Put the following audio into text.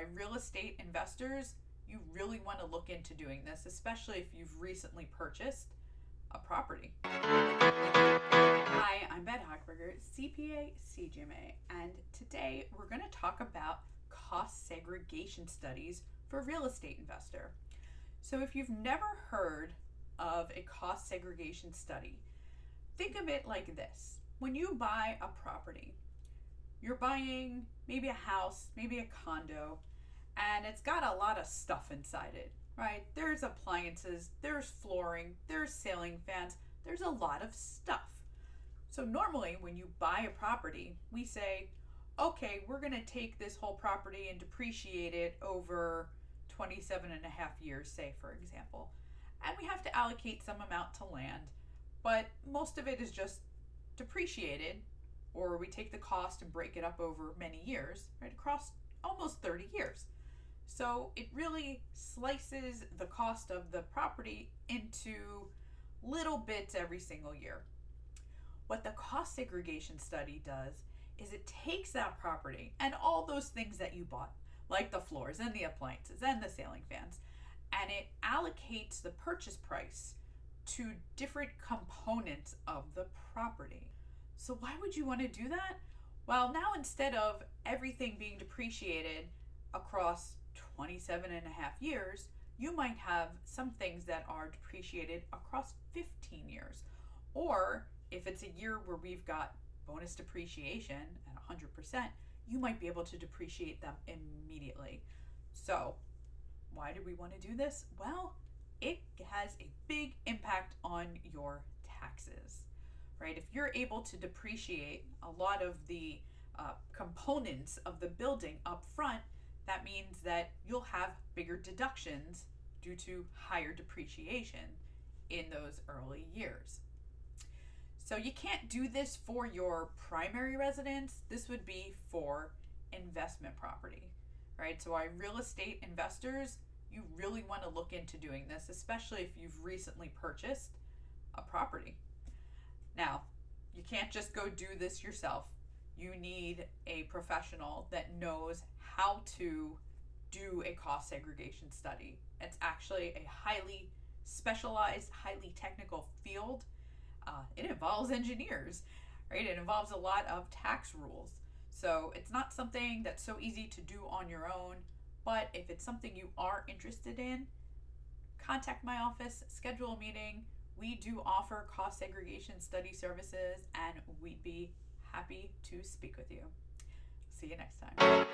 why real estate investors, you really want to look into doing this, especially if you've recently purchased a property. Hi, I'm Bette Hochberger, CPA, CGMA, and today we're going to talk about cost segregation studies for a real estate investor. So if you've never heard of a cost segregation study, think of it like this. When you buy a property, you're buying maybe a house, maybe a condo, and it's got a lot of stuff inside it, right? There's appliances, there's flooring, there's ceiling fans, there's a lot of stuff. So normally when you buy a property, we say, okay, we're going to take this whole property and depreciate it over 27 and a half years, say, for example. And we have to allocate some amount to land, but most of it is just depreciated, or we take the cost and break it up over many years, right, across almost 30 years. So it really slices the cost of the property into little bits every single year. What the cost segregation study does is it takes that property and all those things that you bought, like the floors and the appliances and the ceiling fans, and it allocates the purchase price to different components of the property. So why would you want to do that? Well, now instead of everything being depreciated across 27 and a half years, you might have some things that are depreciated across 15 years. Or if it's a year where we've got bonus depreciation at 100%, you might be able to depreciate them immediately. So why do we want to do this? Well, it has a big impact on your taxes, right? If you're able to depreciate a lot of the components of the building up front, that means that you'll have bigger deductions due to higher depreciation in those early years. So you can't do this for your primary residence. This would be for investment property, right? So why real estate investors, you really want to look into doing this, especially if you've recently purchased a property. Now, you can't just go do this yourself. You need a professional that knows how to do a cost segregation study. It's actually a highly specialized, highly technical field. It involves engineers, right? It involves a lot of tax rules. So it's not something that's so easy to do on your own, but if it's something you are interested in, contact my office, schedule a meeting. We do offer cost segregation study services, and we'd be happy to speak with you. See you next time.